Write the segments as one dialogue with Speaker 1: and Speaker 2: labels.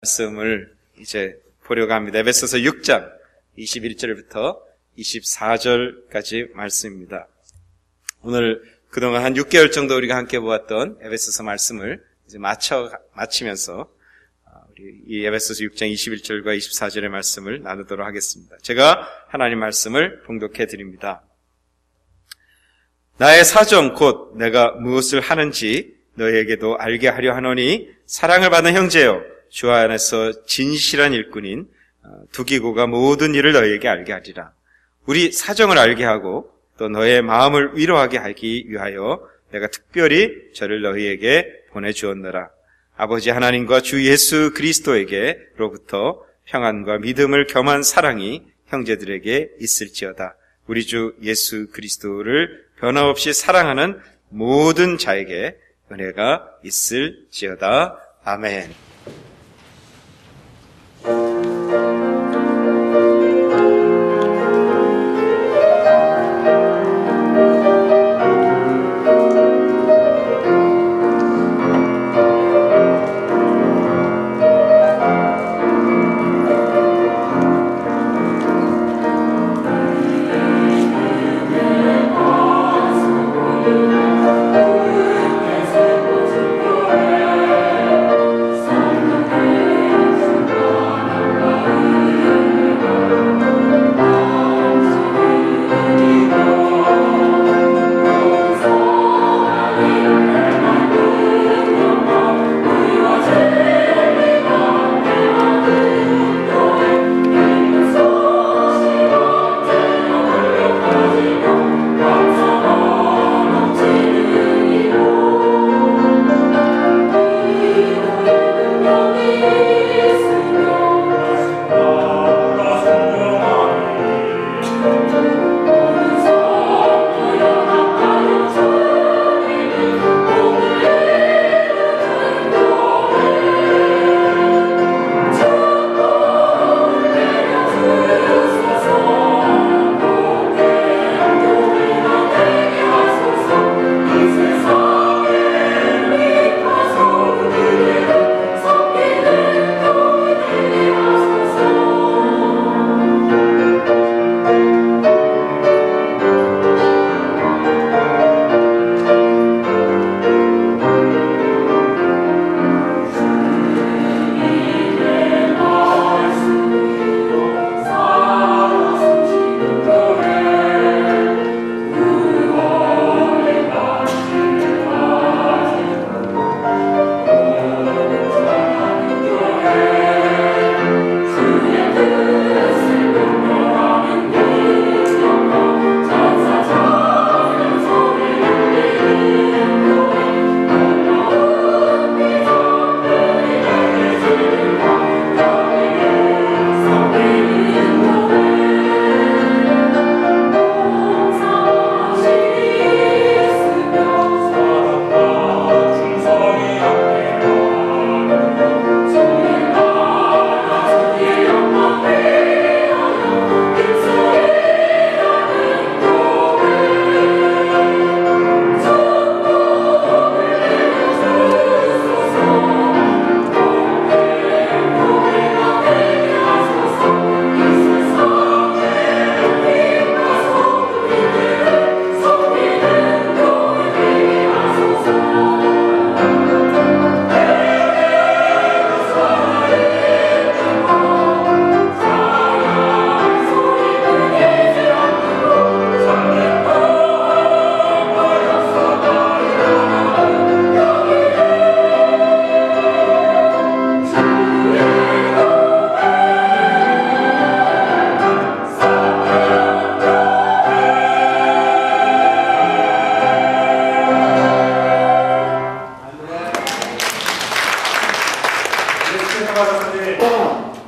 Speaker 1: 말씀을 이제 보려고 합니다. 에베소서 6장 21절부터 24절까지 말씀입니다. 오늘 그동안 한 6개월 정도 우리가 함께 보았던 에베소서 말씀을 이제 마치면서 우리 이 에베소서 6장 21절과 24절의 말씀을 나누도록 하겠습니다. 제가 하나님 말씀을 봉독해 드립니다. 나의 사정 곧 내가 무엇을 하는지 너희에게도 알게 하려 하노니 사랑을 받는 형제여 주 안에서 진실한 일꾼인 두기고가 모든 일을 너희에게 알게 하리라. 우리 사정을 알게 하고 또 너의 마음을 위로하게 하기 위하여 내가 특별히 저를 너희에게 보내주었노라. 아버지 하나님과 주 예수 그리스도에게로부터 평안과 믿음을 겸한 사랑이 형제들에게 있을지어다. 우리 주 예수 그리스도를 변함없이 사랑하는 모든 자에게 은혜가 있을지어다. 아멘.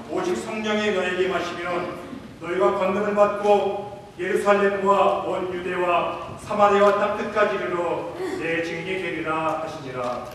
Speaker 2: 오직 성령의 너에게 마시면 너희가 권능을 받고 예루살렘과 온 유대와 사마리아와 땅 끝까지 이르러 내 증인이 되리라 하시니라.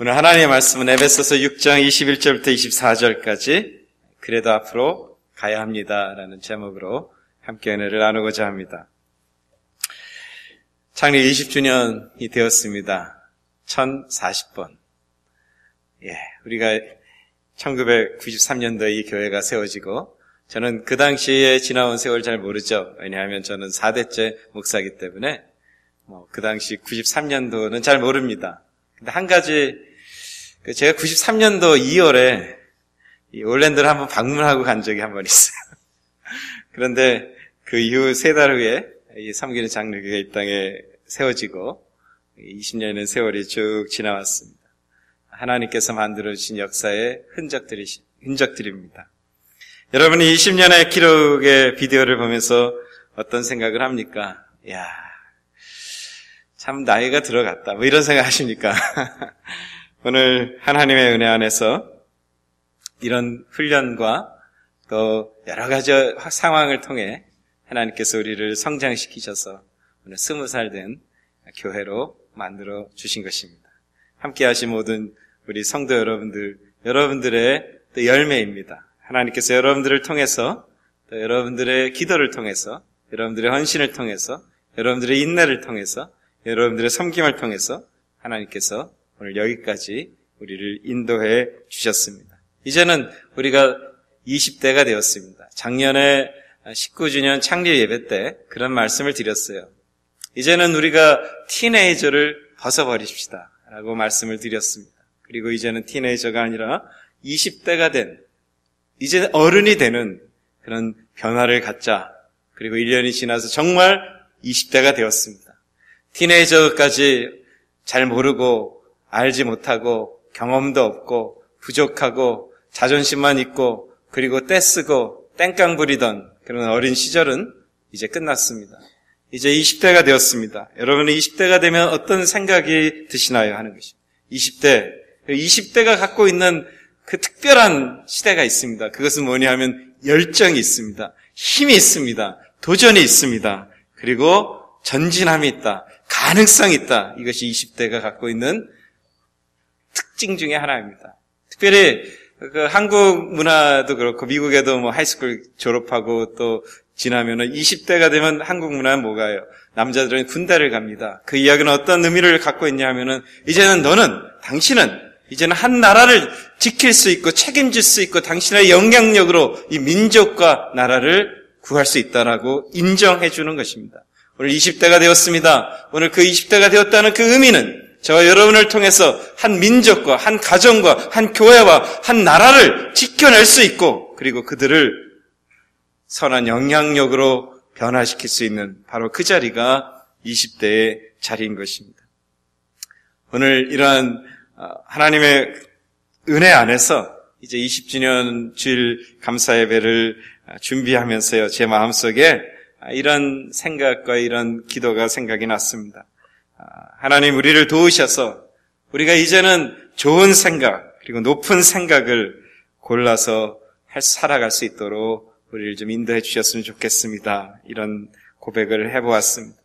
Speaker 1: 오늘 하나님의 말씀은 에베소서 6장 21절부터 24절까지 그래도 앞으로 가야 합니다라는 제목으로 함께 은혜를 나누고자 합니다. 창립 20주년이 되었습니다. 1040번. 우리가 1993년도에 이 교회가 세워지고 저는 그 당시에 지나온 세월 잘 모르죠. 왜냐하면 저는 4대째 목사이기 때문에 그 당시 93년도는 잘 모릅니다. 근데 한 가지, 제가 93년도 2월에 올랜도를 한번 방문하고 간 적이 한 번 있어요. 그런데 그 이후 3달 후에 이 섬기는 장로교가 이 땅에 세워지고 20년의 세월이 쭉 지나왔습니다. 하나님께서 만들어주신 역사의 흔적들입니다. 여러분이 20년의 기록의 비디오를 보면서 어떤 생각을 합니까? 이야, 참 나이가 들어갔다. 뭐 이런 생각 하십니까? 오늘 하나님의 은혜 안에서 이런 훈련과 또 여러 가지 상황을 통해 하나님께서 우리를 성장시키셔서 오늘 20살 된 교회로 만들어 주신 것입니다. 함께 하신 모든 우리 성도 여러분들의 또 열매입니다. 하나님께서 여러분들을 통해서 또 여러분들의 기도를 통해서 여러분들의 헌신을 통해서 여러분들의 인내를 통해서 여러분들의 섬김을 통해서 하나님께서 오늘 여기까지 우리를 인도해 주셨습니다. 이제는 우리가 20대가 되었습니다. 작년에 19주년 창립 예배 때 그런 말씀을 드렸어요. 이제는 우리가 티네이저를 벗어버립시다 라고 말씀을 드렸습니다. 그리고 이제는 티네이저가 아니라 20대가 된, 이제 어른이 되는 그런 변화를 갖자. 그리고 1년이 지나서 정말 20대가 되었습니다. 티네이저까지 잘 모르고 알지 못하고 경험도 없고 부족하고 자존심만 있고 그리고 떼쓰고 땡깡 부리던 그런 어린 시절은 이제 끝났습니다. 이제 20대가 되었습니다. 여러분은 20대가 되면 어떤 생각이 드시나요? 하는 것입니다. 20대가 갖고 있는 그 특별한 시대가 있습니다. 그것은 뭐냐 하면 열정이 있습니다. 힘이 있습니다. 도전이 있습니다. 그리고 전진함이 있다. 가능성이 있다. 이것이 20대가 갖고 있는 특징 중에 하나입니다. 특별히 그 한국 문화도 그렇고 미국에도 뭐 하이스쿨 졸업하고 또 지나면은 20대가 되면 한국 문화는 뭐가요? 남자들은 군대를 갑니다. 그 이야기는 어떤 의미를 갖고 있냐 하면은 이제는 당신은 이제는 한 나라를 지킬 수 있고 책임질 수 있고 당신의 영향력으로 이 민족과 나라를 구할 수 있다라고 인정해 주는 것입니다. 오늘 20대가 되었습니다. 오늘 그 20대가 되었다는 그 의미는 저와 여러분을 통해서 한 민족과 한 가정과 한 교회와 한 나라를 지켜낼 수 있고 그리고 그들을 선한 영향력으로 변화시킬 수 있는 바로 그 자리가 20대의 자리인 것입니다. 오늘 이러한 하나님의 은혜 안에서 이제 20주년 주일 감사 예배를 준비하면서요, 제 마음속에 이런 생각과 이런 기도가 생각이 났습니다. 하나님 우리를 도우셔서 우리가 이제는 좋은 생각 그리고 높은 생각을 골라서 살아갈 수 있도록 우리를 좀 인도해 주셨으면 좋겠습니다. 이런 고백을 해보았습니다.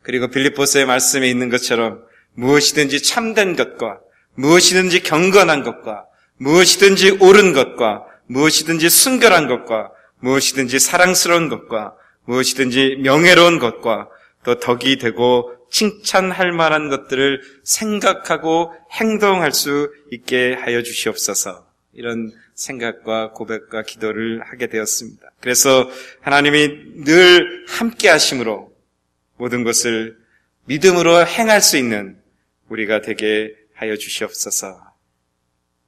Speaker 1: 그리고 빌립보서의 말씀에 있는 것처럼 무엇이든지 참된 것과 무엇이든지 경건한 것과 무엇이든지 옳은 것과 무엇이든지 순결한 것과 무엇이든지 사랑스러운 것과 무엇이든지 명예로운 것과 또 덕이 되고 칭찬할 만한 것들을 생각하고 행동할 수 있게 하여 주시옵소서. 이런 생각과 고백과 기도를 하게 되었습니다. 그래서 하나님이 늘 함께 하심으로 모든 것을 믿음으로 행할 수 있는 우리가 되게 하여 주시옵소서.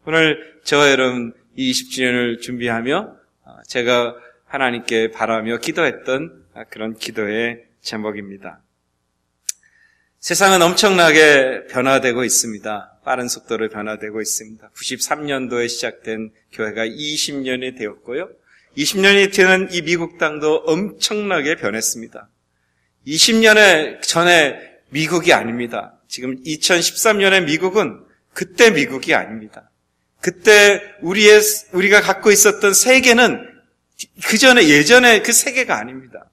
Speaker 1: 오늘 저와 여러분 이 20주년을 준비하며 제가 하나님께 바라며 기도했던 그런 기도의 제목입니다. 세상은 엄청나게 변화되고 있습니다. 빠른 속도로 변화되고 있습니다. 93년도에 시작된 교회가 20년이 되었고요. 20년이 되는 이 미국 땅도 엄청나게 변했습니다. 20년의 전에 미국이 아닙니다. 지금 2013년의 미국은 그때 미국이 아닙니다. 그때 우리가 갖고 있었던 세계는 예전에 그 세계가 아닙니다.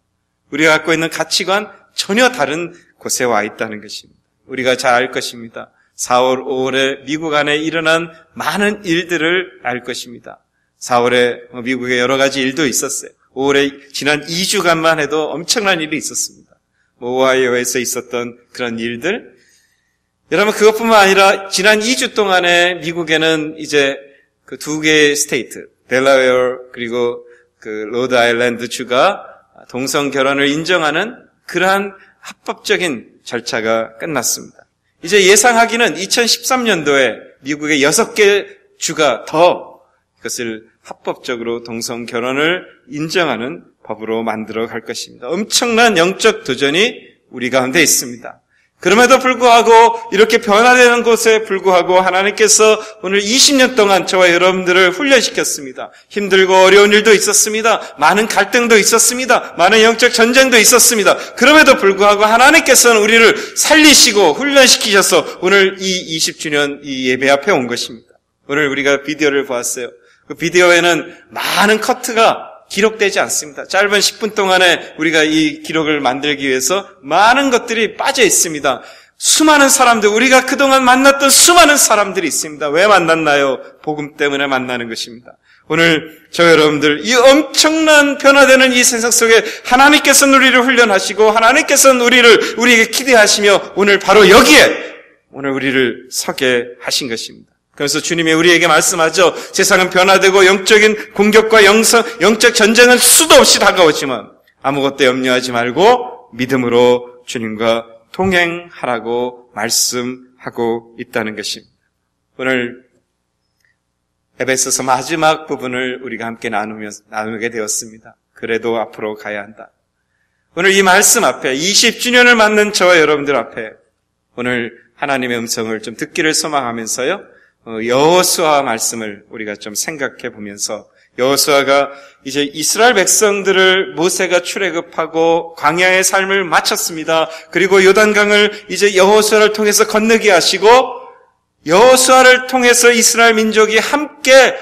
Speaker 1: 우리가 갖고 있는 가치관 전혀 다른 곳에 와 있다는 것입니다. 우리가 잘 알 것입니다. 4월, 5월에 미국 안에 일어난 많은 일들을 알 것입니다. 4월에 미국에 여러 가지 일도 있었어요. 5월에 지난 2주간만 해도 엄청난 일이 있었습니다. 오하이오에서 있었던 그런 일들. 여러분, 그것뿐만 아니라 지난 2주 동안에 미국에는 이제 그 두 개의 스테이트, 델라웨어 그리고 그 로드 아일랜드 주가 동성 결혼을 인정하는 그러한 합법적인 절차가 끝났습니다. 이제 예상하기는 2013년도에 미국의 6개 주가 더 그것을 합법적으로 동성 결혼을 인정하는 법으로 만들어 갈 것입니다. 엄청난 영적 도전이 우리 가운데 있습니다. 그럼에도 불구하고 이렇게 변화되는 곳에 불구하고 하나님께서 오늘 20년 동안 저와 여러분들을 훈련시켰습니다. 힘들고 어려운 일도 있었습니다. 많은 갈등도 있었습니다. 많은 영적 전쟁도 있었습니다. 그럼에도 불구하고 하나님께서는 우리를 살리시고 훈련시키셔서 오늘 이 20주년 이 예배 앞에 온 것입니다. 오늘 우리가 비디오를 보았어요. 그 비디오에는 많은 커트가 기록되지 않습니다. 짧은 10분 동안에 우리가 이 기록을 만들기 위해서 많은 것들이 빠져 있습니다. 수많은 사람들, 우리가 그동안 만났던 수많은 사람들이 있습니다. 왜 만났나요? 복음 때문에 만나는 것입니다. 오늘 저 여러분들, 이 엄청난 변화되는 이 세상 속에 하나님께서는 우리를 훈련하시고 하나님께서는 우리에게 기대하시며 오늘 바로 여기에 오늘 우리를 서게 하신 것입니다. 그래서 주님이 우리에게 말씀하죠. 세상은 변화되고 영적인 공격과 영적 전쟁은 수도 없이 다가오지만 아무것도 염려하지 말고 믿음으로 주님과 동행하라고 말씀하고 있다는 것입니다. 오늘 에베소서 마지막 부분을 우리가 함께 나누게 되었습니다. 그래도 앞으로 가야 한다. 오늘 이 말씀 앞에 20주년을 맞는 저와 여러분들 앞에 오늘 하나님의 음성을 좀 듣기를 소망하면서요. 여호수아 말씀을 우리가 좀 생각해 보면서 여호수아가 이제 이스라엘 백성들을 모세가 출애굽하고 광야의 삶을 마쳤습니다. 그리고 요단강을 이제 여호수아를 통해서 건너게 하시고 여호수아를 통해서 이스라엘 민족이 함께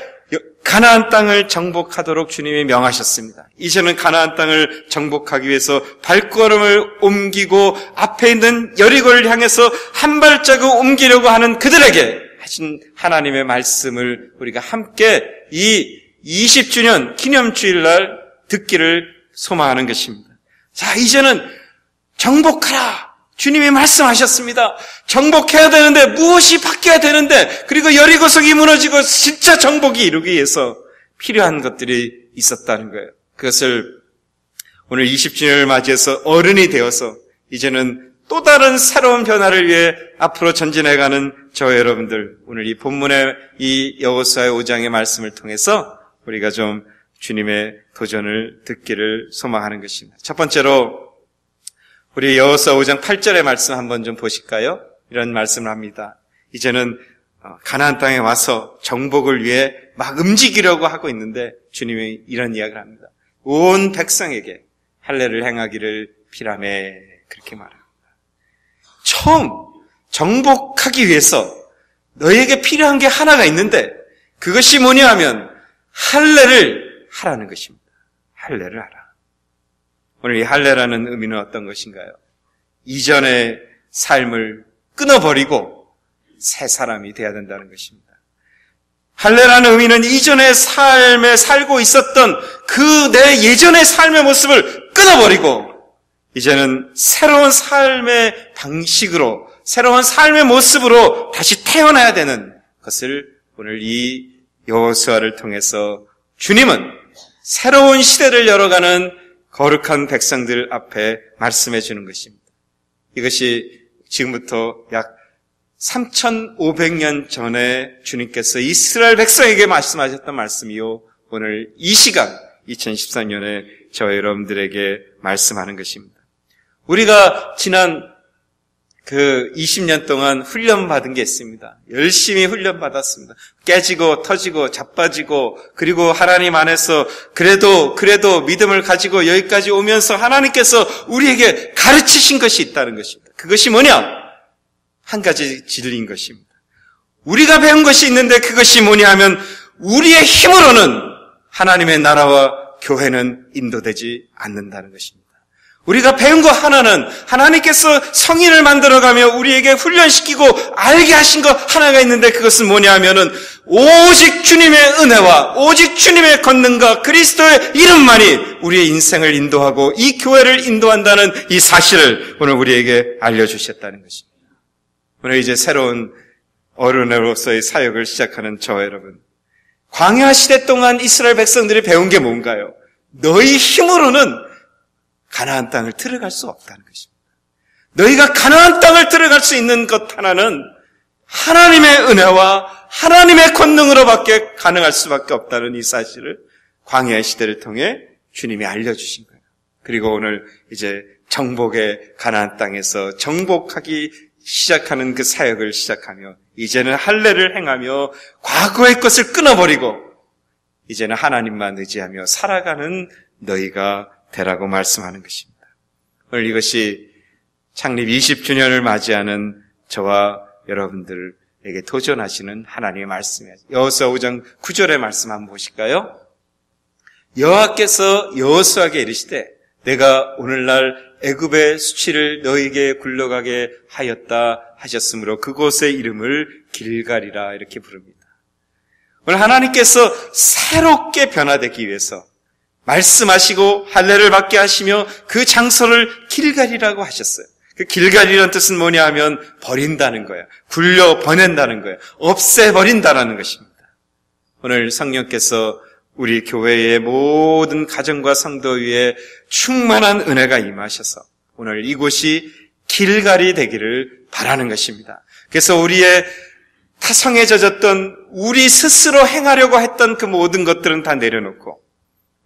Speaker 1: 가나안 땅을 정복하도록 주님이 명하셨습니다. 이제는 가나안 땅을 정복하기 위해서 발걸음을 옮기고 앞에 있는 여리고를 향해서 한 발자국 옮기려고 하는 그들에게 하신 하나님의 말씀을 우리가 함께 이 20주년 기념주일날 듣기를 소망하는 것입니다. 자, 이제는 정복하라. 주님이 말씀하셨습니다. 정복해야 되는데 무엇이 바뀌어야 되는데 그리고 여리고성이 무너지고 진짜 정복이 이루기 위해서 필요한 것들이 있었다는 거예요. 그것을 오늘 20주년을 맞이해서 어른이 되어서 이제는 또 다른 새로운 변화를 위해 앞으로 전진해가는 저 여러분들, 오늘 이 본문의 이 여호수아의 5장의 말씀을 통해서 우리가 좀 주님의 도전을 듣기를 소망하는 것입니다. 첫 번째로 우리 여호수아 5장 8절의 말씀 한번 좀 보실까요? 이런 말씀을 합니다. 이제는 가나안 땅에 와서 정복을 위해 막 움직이려고 하고 있는데 주님이 이런 이야기를 합니다. 온 백성에게 할례를 행하기를 피라매 그렇게 말합니다. 처음 정복하기 위해서 너희에게 필요한 게 하나가 있는데 그것이 뭐냐 하면 할례를 하라는 것입니다. 할례를 하라. 오늘 이 할례라는 의미는 어떤 것인가요? 이전의 삶을 끊어버리고 새 사람이 되어야 된다는 것입니다. 할례라는 의미는 이전의 삶에 살고 있었던 그 내 예전의 삶의 모습을 끊어버리고 이제는 새로운 삶의 방식으로 새로운 삶의 모습으로 다시 태어나야 되는 것을 오늘 이 여호수아를 통해서 주님은 새로운 시대를 열어가는 거룩한 백성들 앞에 말씀해 주는 것입니다. 이것이 지금부터 약 3,500년 전에 주님께서 이스라엘 백성에게 말씀하셨던 말씀이요. 오늘 이 시간 2013년에 저와 여러분들에게 말씀하는 것입니다. 우리가 지난 그 20년 동안 훈련받은 게 있습니다. 열심히 훈련받았습니다. 깨지고 터지고 자빠지고 그리고 하나님 안에서 그래도 믿음을 가지고 여기까지 오면서 하나님께서 우리에게 가르치신 것이 있다는 것입니다. 그것이 뭐냐? 한 가지 진리인 것입니다. 우리가 배운 것이 있는데 그것이 뭐냐 하면 우리의 힘으로는 하나님의 나라와 교회는 인도되지 않는다는 것입니다. 우리가 배운 거 하나는 하나님께서 성인을 만들어가며 우리에게 훈련시키고 알게 하신 거 하나가 있는데 그것은 뭐냐 하면은 오직 주님의 은혜와 오직 주님의 권능과 그리스도의 이름만이 우리의 인생을 인도하고 이 교회를 인도한다는 이 사실을 오늘 우리에게 알려주셨다는 것입니다. 오늘 이제 새로운 어른으로서의 사역을 시작하는 저와 여러분, 광야 시대 동안 이스라엘 백성들이 배운 게 뭔가요? 너희 힘으로는 가나안 땅을 들어갈 수 없다는 것입니다. 너희가 가나안 땅을 들어갈 수 있는 것 하나는 하나님의 은혜와 하나님의 권능으로밖에 가능할 수밖에 없다는 이 사실을 광야의 시대를 통해 주님이 알려주신 거예요. 그리고 오늘 이제 정복의 가나안 땅에서 정복하기 시작하는 그 사역을 시작하며 이제는 할례를 행하며 과거의 것을 끊어버리고 이제는 하나님만 의지하며 살아가는 너희가 되라고 말씀하는 것입니다. 오늘 이것이 창립 20주년을 맞이하는 저와 여러분들에게 도전하시는 하나님의 말씀이에요. 여호수아 5장 9절의 말씀 한번 보실까요? 여호와께서 여호수아에게 이르시되 내가 오늘날 애굽의 수치를 너희에게 굴러가게 하였다 하셨으므로 그곳의 이름을 길갈이라 이렇게 부릅니다. 오늘 하나님께서 새롭게 변화되기 위해서 말씀하시고 할례를 받게 하시며 그 장소를 길갈이라고 하셨어요. 그 길갈이라는 뜻은 뭐냐 하면 버린다는 거예요. 굴려 보낸다는 거예요. 없애버린다는 것입니다. 오늘 성령께서 우리 교회의 모든 가정과 성도 위에 충만한 은혜가 임하셔서 오늘 이곳이 길갈이 되기를 바라는 것입니다. 그래서 우리의 타성에 젖었던 우리 스스로 행하려고 했던 그 모든 것들은 다 내려놓고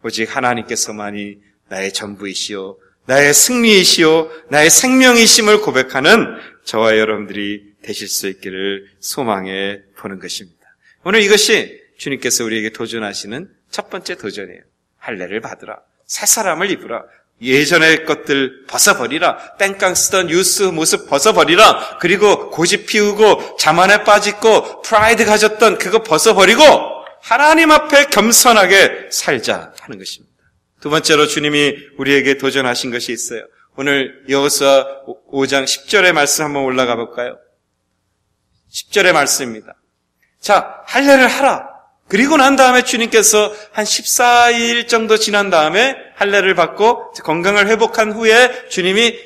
Speaker 1: 오직 하나님께서만이 나의 전부이시오, 나의 승리이시오, 나의 생명이심을 고백하는 저와 여러분들이 되실 수 있기를 소망해 보는 것입니다. 오늘 이것이 주님께서 우리에게 도전하시는 첫 번째 도전이에요. 할례를 받으라. 새 사람을 입으라. 예전의 것들 벗어버리라. 뺑깡 쓰던 유스 모습 벗어버리라. 그리고 고집 피우고 자만에 빠지고 프라이드 가졌던 그거 벗어버리고 하나님 앞에 겸손하게 살자 하는 것입니다. 두 번째로 주님이 우리에게 도전하신 것이 있어요. 오늘 여호수아 5장 10절의 말씀 한번 올라가 볼까요? 10절의 말씀입니다. 자, 할례를 하라. 그리고 난 다음에 주님께서 한 14일 정도 지난 다음에 할례를 받고 건강을 회복한 후에 주님이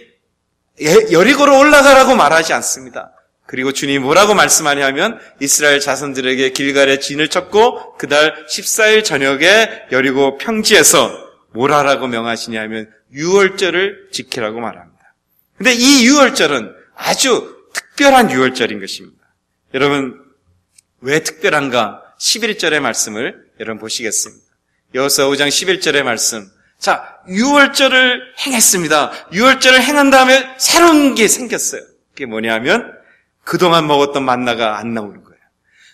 Speaker 1: 여리고로 올라가라고 말하지 않습니다. 그리고 주님이 뭐라고 말씀하냐면 이스라엘 자손들에게 길갈에 진을 쳤고 그달 14일 저녁에 여리고 평지에서 뭘 하라고 명하시냐면 유월절을 지키라고 말합니다. 근데 이 유월절은 아주 특별한 유월절인 것입니다. 여러분 왜 특별한가? 11절의 말씀을 여러분 보시겠습니다. 여호수아 5장 11절의 말씀. 자, 유월절을 행했습니다. 유월절을 행한 다음에 새로운 게 생겼어요. 그게 뭐냐면 그동안 먹었던 만나가 안 나오는 거예요.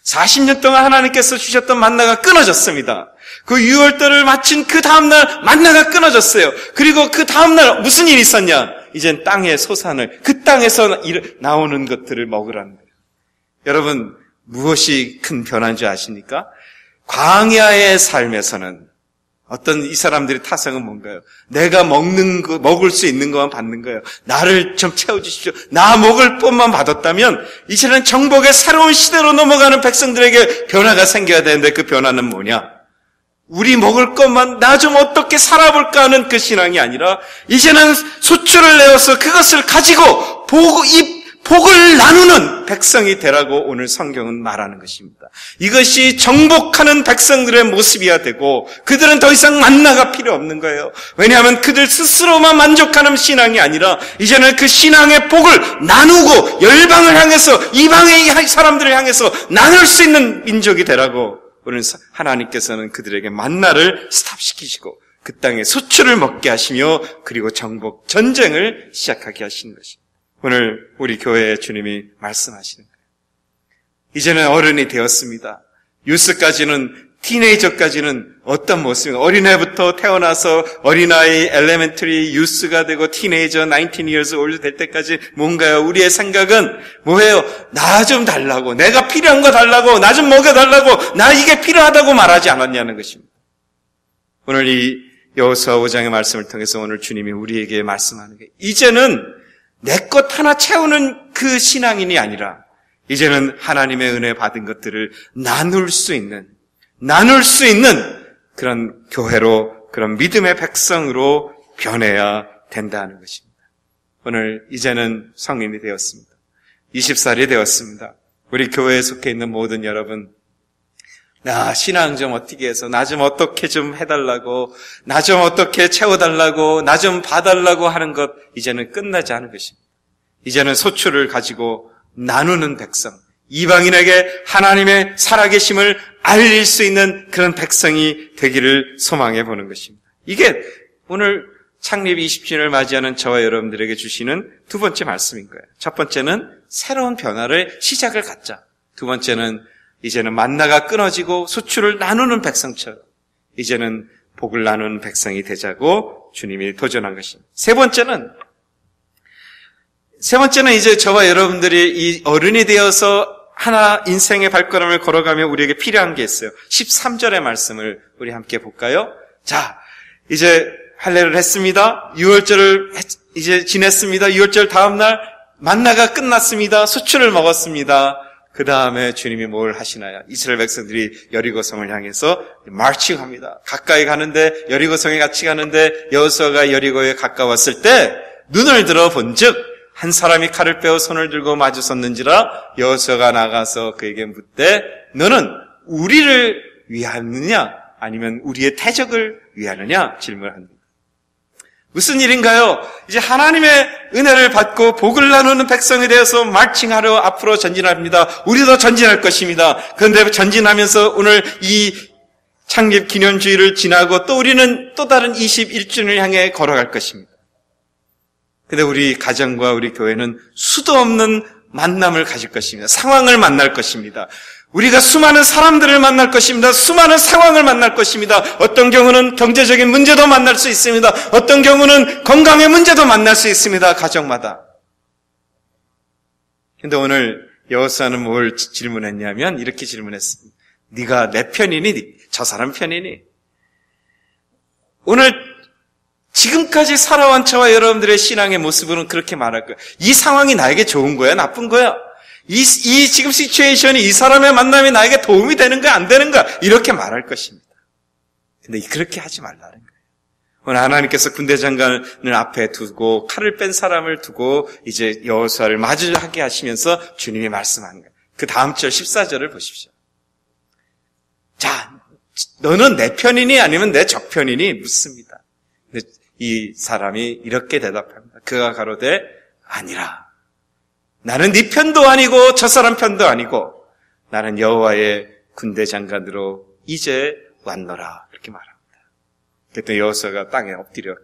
Speaker 1: 40년 동안 하나님께서 주셨던 만나가 끊어졌습니다. 그 유월절을 마친 그 다음날 만나가 끊어졌어요. 그리고 그 다음날 무슨 일이 있었냐? 이젠 땅의 소산을, 그 땅에서 나오는 것들을 먹으라는 거예요. 여러분, 무엇이 큰 변화인 줄 아십니까? 광야의 삶에서는 어떤 이 사람들의 타성은 뭔가요? 내가 먹을 수 있는 것만 받는 거예요. 나를 좀 채워주십시오. 나 먹을 것만 받았다면 이제는 정복의 새로운 시대로 넘어가는 백성들에게 변화가 생겨야 되는데 그 변화는 뭐냐? 우리 먹을 것만 나 좀 어떻게 살아볼까 하는 그 신앙이 아니라 이제는 소출을 내어서 그것을 가지고 복을 나누는 백성이 되라고 오늘 성경은 말하는 것입니다. 이것이 정복하는 백성들의 모습이어야 되고 그들은 더 이상 만나가 필요 없는 거예요. 왜냐하면 그들 스스로만 만족하는 신앙이 아니라 이제는 그 신앙의 복을 나누고 열방을 향해서 이방의 사람들을 향해서 나눌 수 있는 민족이 되라고 오늘 하나님께서는 그들에게 만나를 스탑시키시고 그 땅에 소출을 먹게 하시며 그리고 정복 전쟁을 시작하게 하시는 것입니다. 오늘 우리 교회에 주님이 말씀하시는 거예요. 이제는 어른이 되었습니다. 유스까지는 티네이저까지는 어떤 모습인가? 어린애부터 태어나서 어린아이, 엘레멘터리, 유스가 되고 티네이저, 19 years old 될 때까지 뭔가요? 우리의 생각은 뭐예요? 나 좀 달라고, 내가 필요한 거 달라고, 나 좀 먹여달라고, 나 이게 필요하다고 말하지 않았냐는 것입니다. 오늘 이 여호수아 5장의 말씀을 통해서 오늘 주님이 우리에게 말씀하는 게, 이제는 내 것 하나 채우는 그 신앙인이 아니라 이제는 하나님의 은혜 받은 것들을 나눌 수 있는 그런 교회로, 그런 믿음의 백성으로 변해야 된다는 것입니다. 오늘 이제는 성인이 되었습니다. 20살이 되었습니다. 우리 교회에 속해 있는 모든 여러분, 나 신앙 좀 어떻게 해서 나 좀 어떻게 좀 해달라고, 나 좀 어떻게 채워달라고, 나 좀 봐달라고 하는 것 이제는 끝나지 않은 것입니다. 이제는 소출을 가지고 나누는 백성, 이방인에게 하나님의 살아계심을 알릴 수 있는 그런 백성이 되기를 소망해 보는 것입니다. 이게 오늘 창립 20주년을 맞이하는 저와 여러분들에게 주시는 두 번째 말씀인 거예요. 첫 번째는 새로운 변화를 시작을 갖자. 두 번째는 이제는 만나가 끊어지고 소출을 나누는 백성처럼 이제는 복을 나누는 백성이 되자고 주님이 도전한 것입니다. 세 번째는 이제 저와 여러분들이 이 어른이 되어서 하나 인생의 발걸음을 걸어가며 우리에게 필요한 게 있어요. 13절의 말씀을 우리 함께 볼까요? 자, 이제 할례를 했습니다. 6월절을 이제 지냈습니다. 6월절 다음날 만나가 끝났습니다. 수출을 먹었습니다. 그 다음에 주님이 뭘 하시나요? 이스라엘 백성들이 여리고성을 향해서 마칭합니다. 가까이 가는데, 여리고성에 같이 가는데 여호수아가 여리고에 가까웠을 때 눈을 들어 본즉 한 사람이 칼을 빼어 손을 들고 마주섰는지라 여호수아가 나가서 그에게 묻되 너는 우리를 위하느냐 아니면 우리의 태적을 위하느냐 질문합니다. 무슨 일인가요? 이제 하나님의 은혜를 받고 복을 나누는 백성이 되어서 마칭하러 앞으로 전진합니다. 우리도 전진할 것입니다. 그런데 전진하면서 오늘 이 창립 기념주의를 지나고 또 우리는 또 다른 21주년을 향해 걸어갈 것입니다. 근데 우리 가정과 우리 교회는 수도 없는 만남을 가질 것입니다. 상황을 만날 것입니다. 우리가 수많은 사람들을 만날 것입니다. 수많은 상황을 만날 것입니다. 어떤 경우는 경제적인 문제도 만날 수 있습니다. 어떤 경우는 건강의 문제도 만날 수 있습니다. 가정마다. 근데 오늘 여호수아는 뭘 질문했냐면 이렇게 질문했습니다. 네가 내 편이니? 저 사람 편이니? 오늘 지금까지 살아온 저와 여러분들의 신앙의 모습은 그렇게 말할 거예요. 이 상황이 나에게 좋은 거야? 나쁜 거야? 이 지금 시츄에이션이 이 사람의 만남이 나에게 도움이 되는 거야? 안 되는 거야? 이렇게 말할 것입니다. 근데 그렇게 하지 말라는 거예요. 오늘 하나님께서 군대 장관을 앞에 두고 칼을 뺀 사람을 두고 이제 여호수아를 마주하게 하시면서 주님이 말씀하는 거예요. 그 다음 절 14절을 보십시오. 자, 너는 내 편이니 아니면 내 적편이니? 묻습니다. 근데 이 사람이 이렇게 대답합니다. 그가 가로되 아니라 나는 네 편도 아니고 저 사람 편도 아니고 나는 여호와의 군대 장관으로 이제 왔노라 이렇게 말합니다. 그때 여호수아가 땅에 엎드려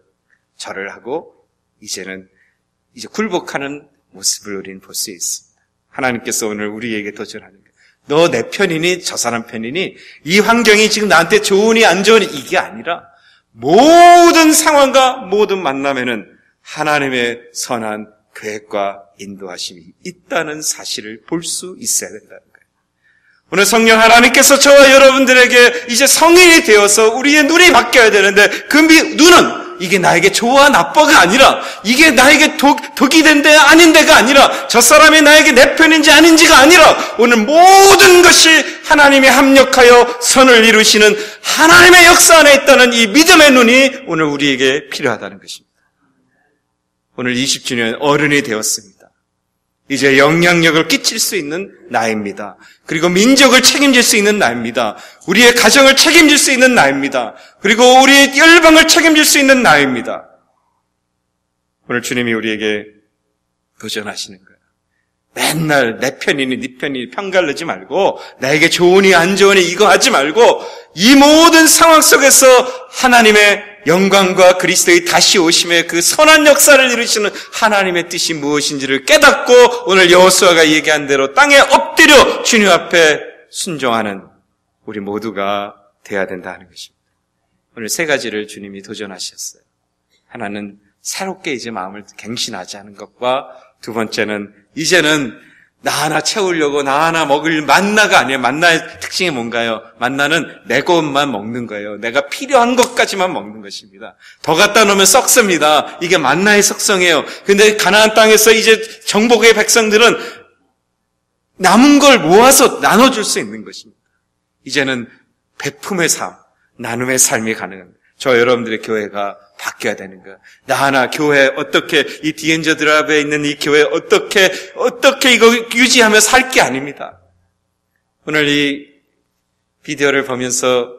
Speaker 1: 절을 하고 이제 굴복하는 모습을 우리는 볼 수 있습니다. 하나님께서 오늘 우리에게 도전하는 거예요. 너 내 편이니 저 사람 편이니? 이 환경이 지금 나한테 좋으니 안 좋으니 이게 아니라 모든 상황과 모든 만남에는 하나님의 선한 계획과 인도하심이 있다는 사실을 볼 수 있어야 된다는 거예요. 오늘 성령 하나님께서 저와 여러분들에게 이제 성인이 되어서 우리의 눈이 바뀌어야 되는데 그 눈은 이게 나에게 좋아 나빠가 아니라 이게 나에게 독이 된데 아닌데가 아니라 저 사람이 나에게 내 편인지 아닌지가 아니라 오늘 모든 것이 하나님이 합력하여 선을 이루시는 하나님의 역사 안에 있다는 이 믿음의 눈이 오늘 우리에게 필요하다는 것입니다. 오늘 20주년 어른이 되었습니다. 이제 영향력을 끼칠 수 있는 나이입니다. 그리고 민족을 책임질 수 있는 나이입니다. 우리의 가정을 책임질 수 있는 나이입니다. 그리고 우리의 열방을 책임질 수 있는 나이입니다. 오늘 주님이 우리에게 도전하시는 거예요. 맨날 내 편이니 네 편이니 편가르지 말고 나에게 좋으니 안 좋으니 이거 하지 말고 이 모든 상황 속에서 하나님의 영광과 그리스도의 다시 오심의 그 선한 역사를 이루시는 하나님의 뜻이 무엇인지를 깨닫고 오늘 여호수아가 얘기한 대로 땅에 엎드려 주님 앞에 순종하는 우리 모두가 돼야 된다는 것입니다. 오늘 세 가지를 주님이 도전하셨어요. 하나는 새롭게 이제 마음을 갱신하지 않은 것과 두 번째는 이제는 나 하나 채우려고 나 하나 먹을 만나가 아니에요. 만나의 특징이 뭔가요? 만나는 내 것만 먹는 거예요. 내가 필요한 것까지만 먹는 것입니다. 더 갖다 놓으면 썩습니다. 이게 만나의 속성이에요. 근데 가나안 땅에서 이제 정복의 백성들은 남은 걸 모아서 나눠줄 수 있는 것입니다. 이제는 베품의 삶, 나눔의 삶이 가능합니다. 저 여러분들의 교회가 바뀌어야 되는 거예요. 나 하나 교회 어떻게 이 디엔저 드랍에 있는 이 교회 어떻게 이거 유지하며 살 게 아닙니다. 오늘 이 비디오를 보면서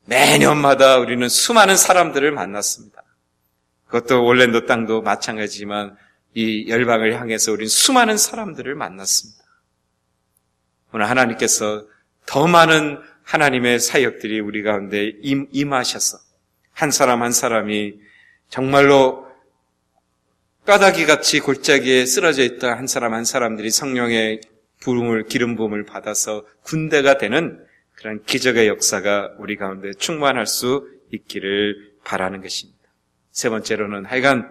Speaker 1: 매년마다 우리는 수많은 사람들을 만났습니다. 그것도 올랜도 땅도 마찬가지지만 이 열방을 향해서 우리는 수많은 사람들을 만났습니다. 오늘 하나님께서 더 많은 하나님의 사역들이 우리 가운데 임하셔서 한 사람 한 사람이 정말로 뼈다귀같이 골짜기에 쓰러져 있던 한 사람 한 사람들이 성령의 기름 부음을 받아서 군대가 되는 그런 기적의 역사가 우리 가운데 충만할 수 있기를 바라는 것입니다. 세 번째로는 하여간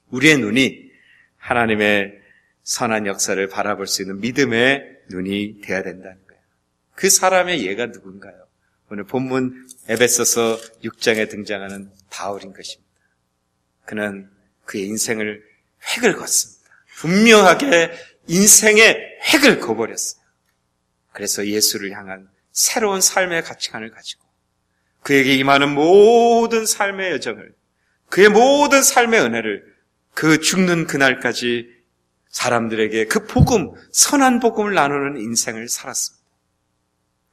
Speaker 1: 우리의 눈이 하나님의 선한 역사를 바라볼 수 있는 믿음의 눈이 되어야 된다는 거예요. 그 사람의 예가 누군가요? 오늘 본문 에베소서 6장에 등장하는 바울인 것입니다. 그는 그의 인생을 획을 걷습니다. 분명하게 인생의 획을 그어버렸어요. 그래서 예수를 향한 새로운 삶의 가치관을 가지고 그에게 임하는 모든 삶의 여정을, 그의 모든 삶의 은혜를 그 죽는 그날까지 사람들에게 그 복음, 선한 복음을 나누는 인생을 살았습니다.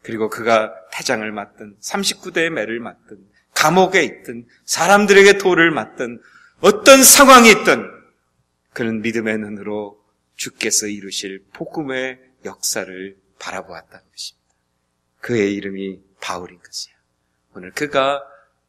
Speaker 1: 그리고 그가 태장을 맡든 39대의 매를 맡든 감옥에 있든 사람들에게 도를 맡든 어떤 상황이 있든 그는 믿음의 눈으로 주께서 이루실 복음의 역사를 바라보았다는 것입니다. 그의 이름이 바울인 것이에요. 오늘 그가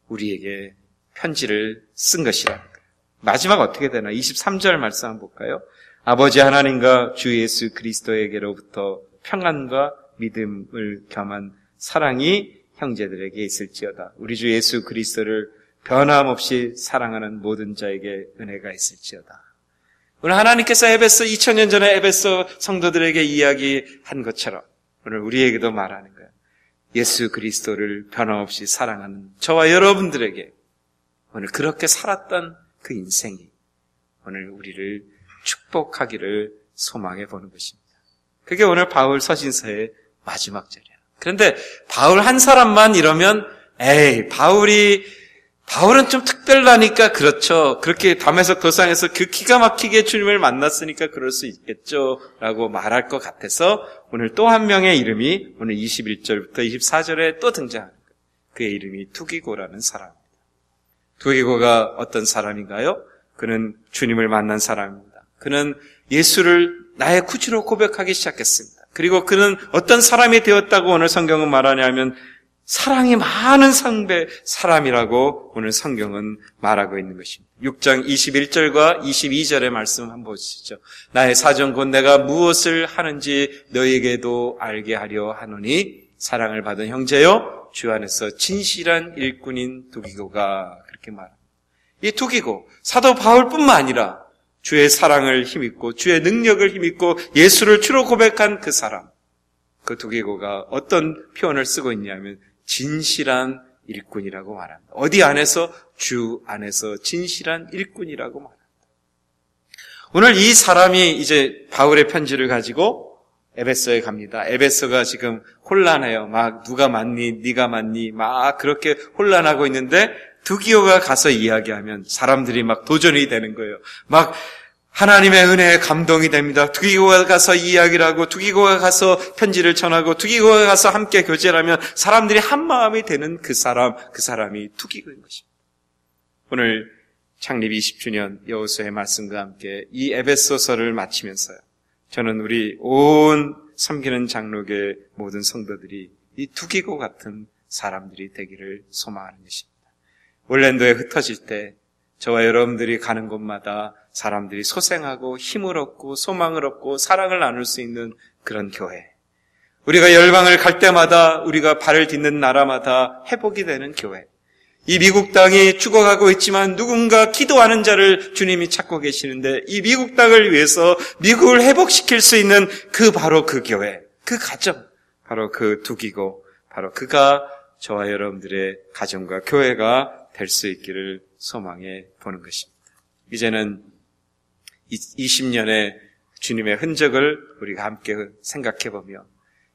Speaker 1: 우리에게 편지를 쓴 것이라는 거예요. 마지막 어떻게 되나? 23절 말씀 한번 볼까요? 아버지 하나님과 주 예수 그리스도에게로부터 평안과 믿음을 겸한 사랑이 형제들에게 있을지어다. 우리 주 예수 그리스도를 변함없이 사랑하는 모든 자에게 은혜가 있을지어다. 오늘 하나님께서 2000년 전에 에베소 성도들에게 이야기한 것처럼 오늘 우리에게도 말하는 거예요. 예수 그리스도를 변함없이 사랑하는 저와 여러분들에게 오늘 그렇게 살았던 그 인생이 오늘 우리를 축복하기를 소망해 보는 것입니다. 그게 오늘 바울 서신서의 마지막 절이에요. 그런데 바울 한 사람만 이러면 바울은 좀 특별하니까 그렇죠. 그렇게 다메섹 도상에서 그 기가 막히게 주님을 만났으니까 그럴 수 있겠죠 라고 말할 것 같아서 오늘 또 한 명의 이름이 오늘 21절부터 24절에 또 등장하는 거예요. 그의 이름이 투기고라는 사람입니다. 투기고가 어떤 사람인가요? 그는 주님을 만난 사람입니다. 그는 예수를 나의 구주로 고백하기 시작했습니다. 그리고 그는 어떤 사람이 되었다고 오늘 성경은 말하냐면 사랑이 많은 사람이라고 오늘 성경은 말하고 있는 것입니다. 6장 21절과 22절의 말씀 한번 보시죠. 나의 사정 곧 내가 무엇을 하는지 너희에게도 알게 하려 하노니 사랑을 받은 형제여 주 안에서 진실한 일꾼인 두기고가 그렇게 말합니다. 이 두기고 사도 바울뿐만 아니라 주의 사랑을 힘입고 주의 능력을 힘입고 예수를 주로 고백한 그 사람, 그 두기고가 어떤 표현을 쓰고 있냐면 진실한 일꾼이라고 말합니다. 어디 안에서? 주 안에서 진실한 일꾼이라고 말합니다. 오늘 이 사람이 이제 바울의 편지를 가지고 에베소에 갑니다. 에베소가 지금 혼란해요. 막 누가 맞니? 네가 맞니? 막 그렇게 혼란하고 있는데 두기고가 가서 이야기하면 사람들이 막 도전이 되는 거예요. 막 하나님의 은혜에 감동이 됩니다. 두기고가 가서 이야기를 하고 두기고가 가서 편지를 전하고 두기고가 가서 함께 교제를 하면 사람들이 한 마음이 되는 그 사람이 두기고인 것입니다. 오늘 창립 20주년 여호수아의 말씀과 함께 이 에베소서를 마치면서요. 저는 우리 온 섬기는 장로교의 모든 성도들이 이 두기고 같은 사람들이 되기를 소망하는 것입니다. 올랜도에 흩어질 때 저와 여러분들이 가는 곳마다 사람들이 소생하고 힘을 얻고 소망을 얻고 사랑을 나눌 수 있는 그런 교회. 우리가 열방을 갈 때마다 우리가 발을 딛는 나라마다 회복이 되는 교회. 이 미국 땅이 죽어가고 있지만 누군가 기도하는 자를 주님이 찾고 계시는데 이 미국 땅을 위해서 미국을 회복시킬 수 있는 바로 그 교회, 그 가정, 바로 그 두기고 바로 그가 저와 여러분들의 가정과 교회가 될 수 있기를 소망해 보는 것입니다. 이제는 20년의 주님의 흔적을 우리가 함께 생각해보며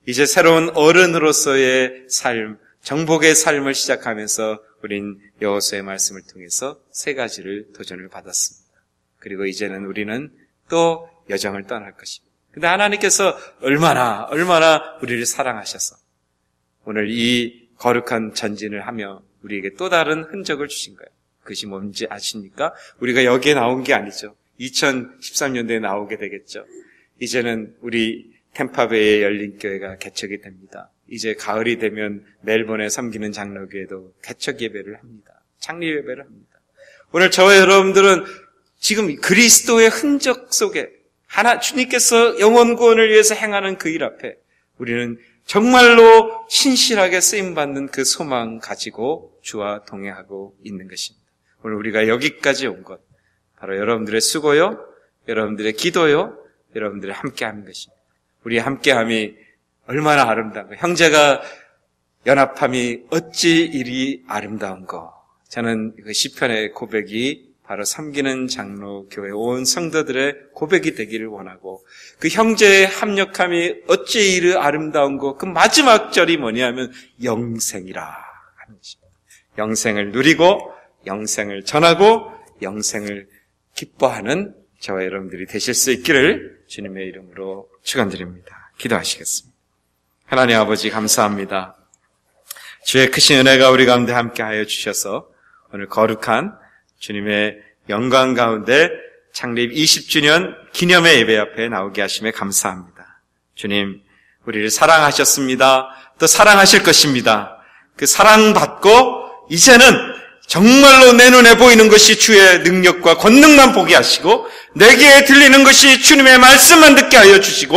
Speaker 1: 이제 새로운 어른으로서의 삶, 정복의 삶을 시작하면서 우린 여호수아의 말씀을 통해서 3가지를 도전을 받았습니다. 그리고 이제는 우리는 또 여정을 떠날 것입니다. 근데 하나님께서 얼마나 우리를 사랑하셔서 오늘 이 거룩한 전진을 하며 우리에게 또 다른 흔적을 주신 거예요. 그것이 뭔지 아십니까? 우리가 여기에 나온 게 아니죠. 2013년도에 나오게 되겠죠. 이제는 우리 템파베이의 열린교회가 개척이 됩니다. 이제 가을이 되면 멜번에 섬기는 장로교회도 개척 예배를 합니다. 창립 예배를 합니다. 오늘 저와 여러분들은 지금 그리스도의 흔적 속에 주님께서 영혼 구원을 위해서 행하는 그 일 앞에 우리는 정말로 신실하게 쓰임받는 그 소망 가지고 주와 동행하고 있는 것입니다. 오늘 우리가 여기까지 온 것 바로 여러분들의 수고요, 여러분들의 기도요, 여러분들의 함께하는 것입니다. 우리의 함께함이 얼마나 아름다운 거, 형제가 연합함이 어찌 이리 아름다운거. 저는 그 시편의 고백이 바로 섬기는 장로 교회 온 성도들의 고백이 되기를 원하고 그 형제의 합력함이 어찌 이리 아름다운거. 그 마지막 절이 뭐냐면 영생이라 하는 것입니다. 영생을 누리고 영생을 전하고 영생을 기뻐하는 저와 여러분들이 되실 수 있기를 주님의 이름으로 축원드립니다. 기도하시겠습니다. 하나님 아버지 감사합니다. 주의 크신 은혜가 우리 가운데 함께하여 주셔서 오늘 거룩한 주님의 영광 가운데 창립 20주년 기념의 예배 앞에 나오게 하심에 감사합니다. 주님, 우리를 사랑하셨습니다. 또 사랑하실 것입니다. 그 사랑받고 이제는 정말로 내 눈에 보이는 것이 주의 능력과 권능만 보게 하시고 내게 들리는 것이 주님의 말씀만 듣게 하여 주시고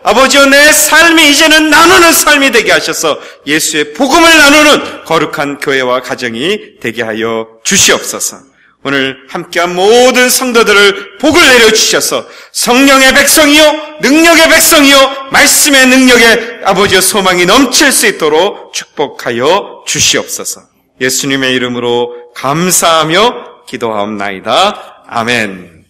Speaker 1: 아버지여 내 삶이 이제는 나누는 삶이 되게 하셔서 예수의 복음을 나누는 거룩한 교회와 가정이 되게 하여 주시옵소서. 오늘 함께한 모든 성도들을 복을 내려주셔서 성령의 백성이요 능력의 백성이요 말씀의 능력에 아버지여 소망이 넘칠 수 있도록 축복하여 주시옵소서. 예수님의 이름으로 감사하며 기도하옵나이다. 아멘.